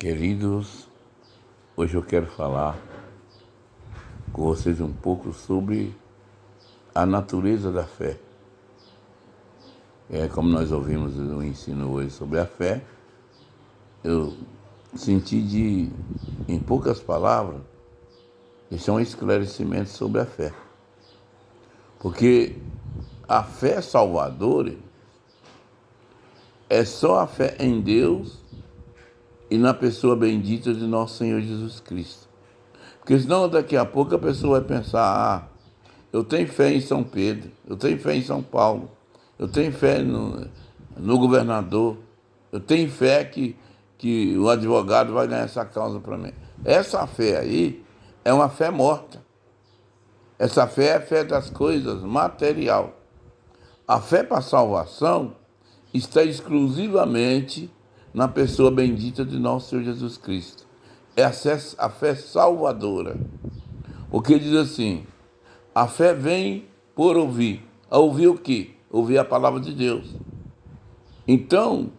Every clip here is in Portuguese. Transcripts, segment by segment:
Queridos, hoje eu quero falar com vocês um pouco sobre a natureza da fé. Como nós ouvimos no ensino hoje sobre a fé, eu senti em poucas palavras, deixar um esclarecimento sobre a fé. Porque a fé salvadora é só a fé em Deus e na pessoa bendita de nosso Senhor Jesus Cristo. Porque senão daqui a pouco a pessoa vai pensar, eu tenho fé em São Pedro, eu tenho fé em São Paulo, eu tenho fé no governador, eu tenho fé que o advogado vai ganhar essa causa para mim. Essa fé aí é uma fé morta. Essa fé é a fé das coisas material. A fé para a salvação está exclusivamente na pessoa bendita de nosso Senhor Jesus Cristo. É a fé salvadora. Porque diz assim, a fé vem por ouvir. A ouvir o quê? Ouvir a palavra de Deus. Então,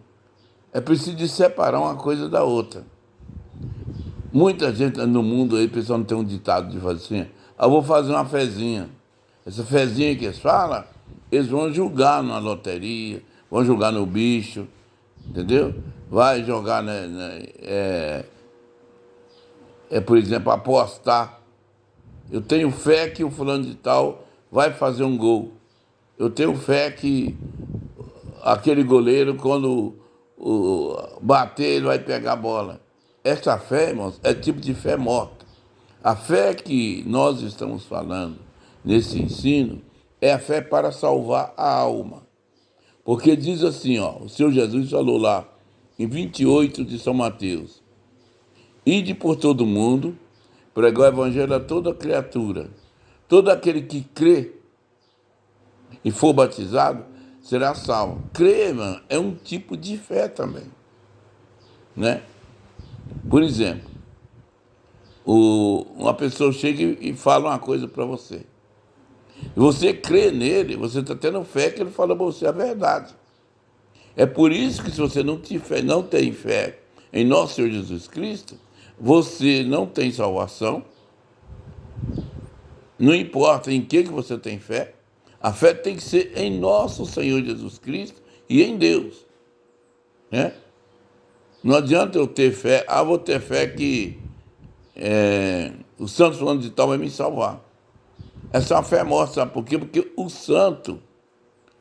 é preciso separar uma coisa da outra. Muita gente no mundo aí, o pessoal não tem um ditado de fazer assim, eu vou fazer uma fezinha. Essa fezinha que eles falam, eles vão julgar na loteria, vão julgar no bicho, entendeu? Vai jogar, por exemplo, apostar. Eu tenho fé que o fulano de tal vai fazer um gol. Eu tenho fé que aquele goleiro, quando bater, ele vai pegar a bola. Essa fé, irmãos, é tipo de fé morta. A fé que nós estamos falando nesse ensino é a fé para salvar a alma. Porque diz assim, o Senhor Jesus falou lá, em 28 de São Mateus, ide por todo mundo, pregar o evangelho a toda criatura. Todo aquele que crê e for batizado será salvo. Crer, mano, é um tipo de fé também, né? Por exemplo, uma pessoa chega e fala uma coisa para você. Você crê nele, você está tendo fé que ele fala para você a verdade. É por isso que se você não tem fé em nosso Senhor Jesus Cristo, você não tem salvação. Não importa em que você tem fé, a fé tem que ser em nosso Senhor Jesus Cristo e em Deus, né? Não adianta eu ter fé, vou ter fé que o santo fulano de tal vai me salvar. Essa é uma fé morta, sabe por quê? Porque o santo,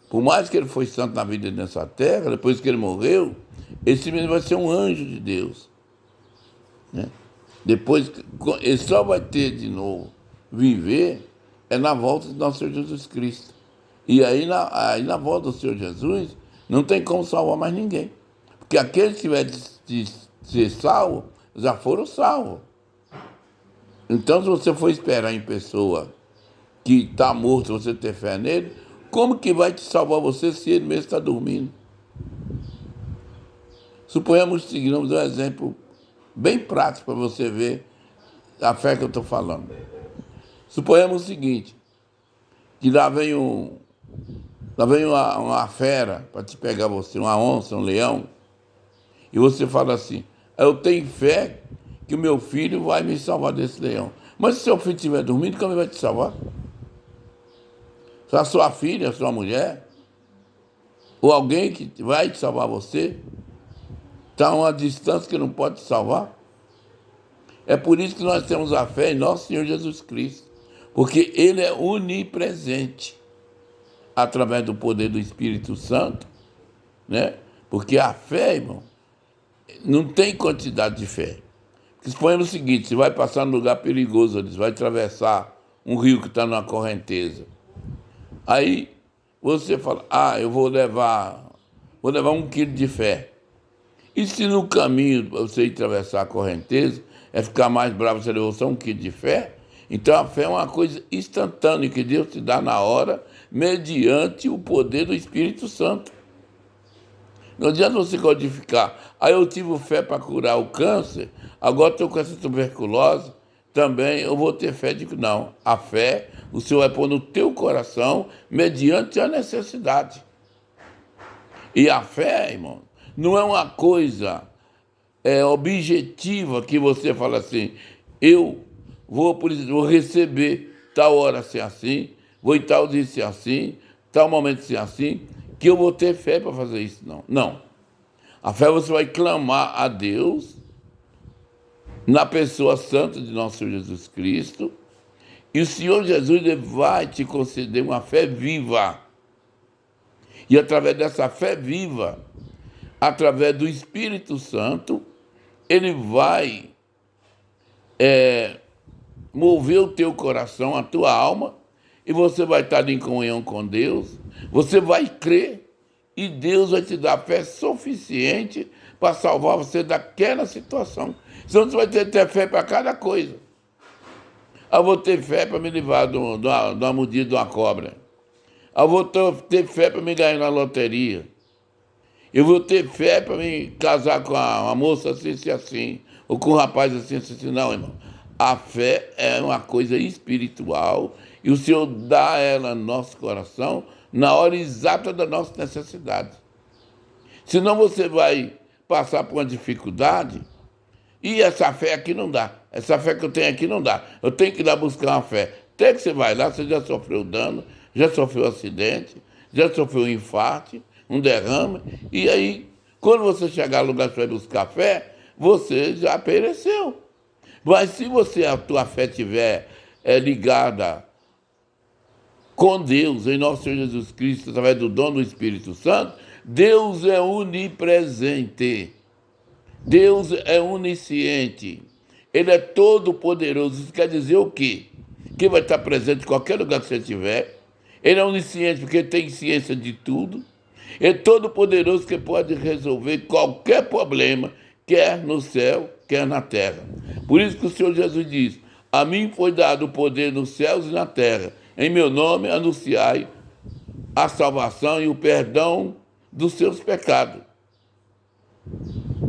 por mais que ele foi santo na vida nessa terra, depois que ele morreu, esse menino vai ser um anjo de Deus, né? Depois, ele só vai ter de novo viver na volta de nosso Senhor Jesus Cristo. E aí na volta do Senhor Jesus, não tem como salvar mais ninguém. Porque aqueles que tiverem de ser salvos, já foram salvos. Então, se você for esperar em pessoa que está morto, você ter fé nele, como que vai te salvar você se ele mesmo está dormindo? Suponhamos que seguimos um exemplo bem prático para você ver a fé que eu estou falando. Suponhamos o seguinte, que lá vem uma fera para te pegar você, uma onça, um leão, e você fala assim, eu tenho fé que o meu filho vai me salvar desse leão. Mas se seu filho estiver dormindo, como ele vai te salvar? Se a sua filha, a sua mulher, ou alguém que vai te salvar você, está a uma distância que não pode te salvar? É por isso que nós temos a fé em nosso Senhor Jesus Cristo, porque Ele é onipresente, através do poder do Espírito Santo, né? Porque a fé, irmão, não tem quantidade de fé. Suponhamos o seguinte, você vai passar num lugar perigoso, você vai atravessar um rio que está numa correnteza. Aí você fala, eu vou levar 1 quilo de fé. E se no caminho você ir atravessar a correnteza, ficar mais bravo, você levou só 1 quilo de fé? Então a fé é uma coisa instantânea que Deus te dá na hora, mediante o poder do Espírito Santo. Não adianta você codificar. Eu tive fé para curar o câncer, agora estou com essa tuberculose, também eu vou ter fé de que não. A fé, o Senhor vai pôr no teu coração, mediante a necessidade. E a fé, irmão, não é uma coisa objetiva, que você fala assim, eu vou, por exemplo, vou receber tal hora ser assim, vou em tal dia ser assim, tal momento ser assim, que eu vou ter fé para fazer isso. Não. Não. A fé você vai clamar a Deus na pessoa santa de nosso Senhor Jesus Cristo, e o Senhor Jesus ele vai te conceder uma fé viva. E através dessa fé viva, através do Espírito Santo, ele vai mover o teu coração, a tua alma, e você vai estar em comunhão com Deus, você vai crer, e Deus vai te dar fé suficiente para salvar você daquela situação. Senão você vai ter fé para cada coisa. Eu vou ter fé para me livrar de uma mordida de uma cobra. Eu vou ter fé para me ganhar na loteria. Eu vou ter fé para me casar com uma moça assim, assim, assim, ou com um rapaz assim, assim, assim. Não, irmão. A fé é uma coisa espiritual e o Senhor dá ela no nosso coração na hora exata da nossa necessidade. Senão você vai passar por uma dificuldade e essa fé aqui não dá. Essa fé que eu tenho aqui não dá. Eu tenho que ir lá buscar uma fé. Até que você vai lá, você já sofreu dano, já sofreu acidente, já sofreu um infarto, um derrame. E aí, quando você chegar no lugar que você vai buscar fé, você já pereceu. Mas se a tua fé estiver ligada com Deus, em nosso Senhor Jesus Cristo, através do dom do Espírito Santo, Deus é onipresente. Deus é onisciente. Ele é todo poderoso. Isso quer dizer o quê? Que vai estar presente em qualquer lugar que você estiver. Ele é onisciente porque ele tem ciência de tudo. Ele é todo poderoso que pode resolver qualquer problema, quer no céu, quer na terra. Por isso que o Senhor Jesus diz: a mim foi dado o poder nos céus e na terra. Em meu nome anunciai a salvação e o perdão dos seus pecados.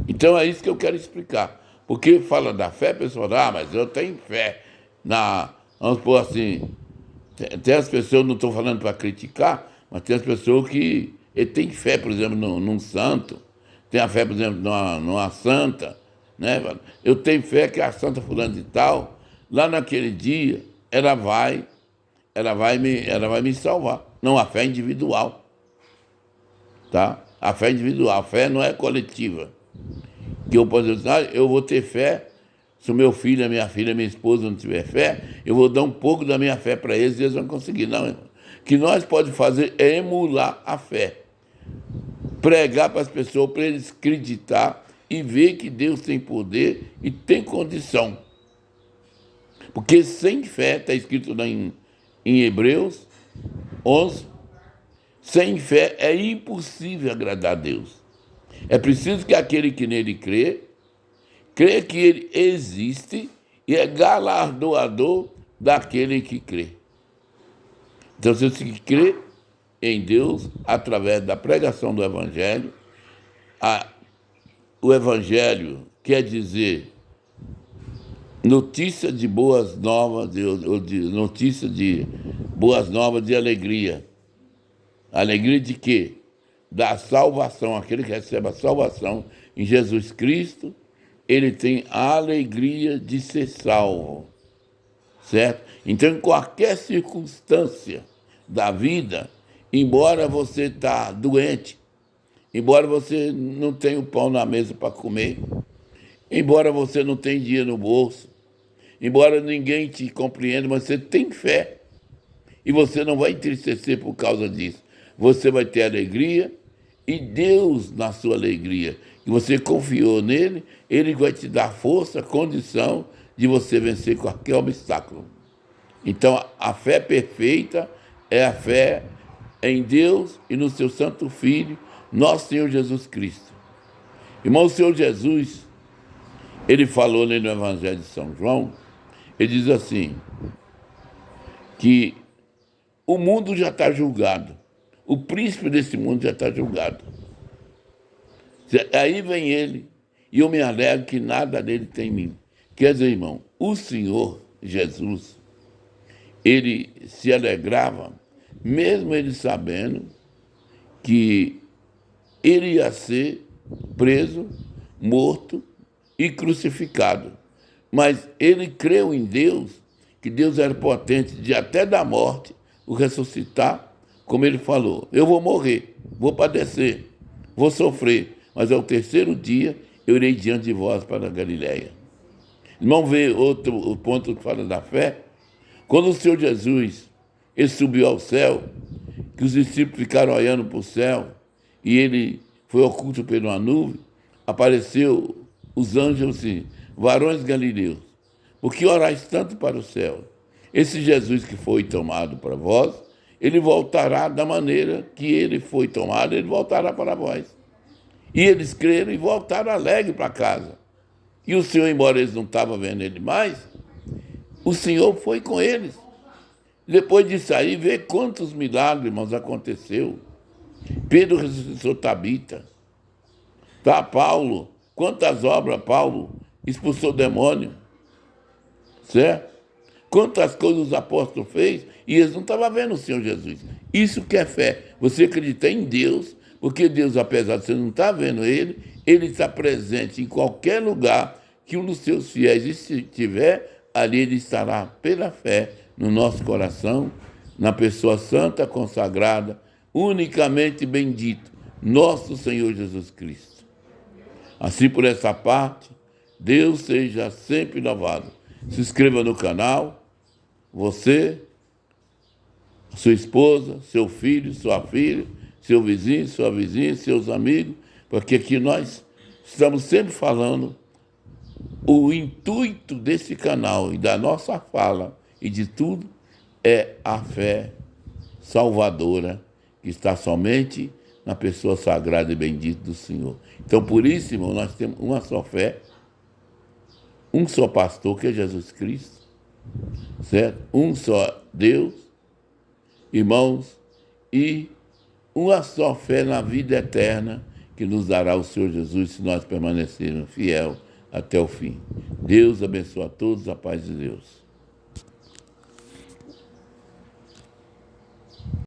Então é isso que eu quero explicar. Porque fala da fé, a pessoa fala, mas eu tenho fé. Vamos pôr assim, tem as pessoas, não estou falando para criticar, mas tem as pessoas que têm fé, por exemplo, num santo, tem a fé, por exemplo, numa santa, né? Eu tenho fé que a santa fulana de tal, lá naquele dia, ela vai me salvar. Não, a fé é individual, tá? A fé é individual, a fé não é coletiva. Que eu posso dizer, eu vou ter fé, se o meu filho, a minha filha, a minha esposa não tiver fé, eu vou dar um pouco da minha fé para eles e eles vão conseguir. Não, irmão. O que nós podemos fazer é emular a fé. Pregar para as pessoas, para eles acreditar e ver que Deus tem poder e tem condição. Porque sem fé, está escrito lá em Hebreus 11, sem fé é impossível agradar a Deus. É preciso que aquele que nele crê que ele existe e é galardoador daquele que crê. Então, você tem que crer em Deus através da pregação do Evangelho. O Evangelho quer dizer notícia de boas novas, notícia de boas novas de alegria. Alegria de quê? Da salvação. Aquele que recebe a salvação em Jesus Cristo, ele tem a alegria de ser salvo, certo? Então, em qualquer circunstância da vida, embora você está doente, embora você não tenha o pão na mesa para comer, embora você não tenha dinheiro no bolso, embora ninguém te compreenda, mas você tem fé e você não vai entristecer por causa disso. Você vai ter alegria e Deus, na sua alegria, que você confiou nele, ele vai te dar força, condição de você vencer qualquer obstáculo. Então, a fé perfeita é a fé em Deus e no seu Santo Filho, nosso Senhor Jesus Cristo. Irmão, o Senhor Jesus, ele falou ali no Evangelho de São João, ele diz assim, que o mundo já está julgado, o príncipe desse mundo já está julgado. Aí vem ele, e eu me alegro que nada dele tem em mim. Quer dizer, irmão, o Senhor Jesus, ele se alegrava, mesmo ele sabendo que ele ia ser preso, morto e crucificado. Mas ele creu em Deus, que Deus era potente de até da morte o ressuscitar, como ele falou: eu vou morrer, vou padecer, vou sofrer, mas ao terceiro dia eu irei diante de vós para a Galiléia. Vamos ver o ponto que fala da fé. Quando o Senhor Jesus ele subiu ao céu, que os discípulos ficaram olhando para o céu e ele foi oculto por uma nuvem, apareceu os anjos assim: varões galileus, por que orais tanto para o céu? Esse Jesus que foi tomado para vós, ele voltará da maneira que ele foi tomado, ele voltará para vós. E eles creram e voltaram alegres para casa. E o Senhor, embora eles não estavam vendo ele mais, o Senhor foi com eles. Depois de sair, vê quantos milagres, irmãos, aconteceu. Pedro ressuscitou Tabita. Tá, Paulo, quantas obras Paulo expulsou o demônio, certo? Quantas coisas os apóstolos fez e eles não estavam vendo o Senhor Jesus. Isso que é fé. Você acredita em Deus, porque Deus, apesar de você não estar vendo Ele está presente em qualquer lugar que um dos seus fiéis estiver, ali Ele estará pela fé no nosso coração, na pessoa santa, consagrada, unicamente bendito, nosso Senhor Jesus Cristo. Assim, por essa parte, Deus seja sempre louvado. Se inscreva no canal, você, sua esposa, seu filho, sua filha, seu vizinho, sua vizinha, seus amigos, porque aqui nós estamos sempre falando o intuito desse canal e da nossa fala e de tudo é a fé salvadora que está somente na pessoa sagrada e bendita do Senhor. Então, por isso, irmão, nós temos uma só fé, um só pastor, que é Jesus Cristo, certo? Um só Deus, irmãos, e uma só fé na vida eterna que nos dará o Senhor Jesus se nós permanecermos fiel até o fim. Deus abençoe a todos, a paz de Deus.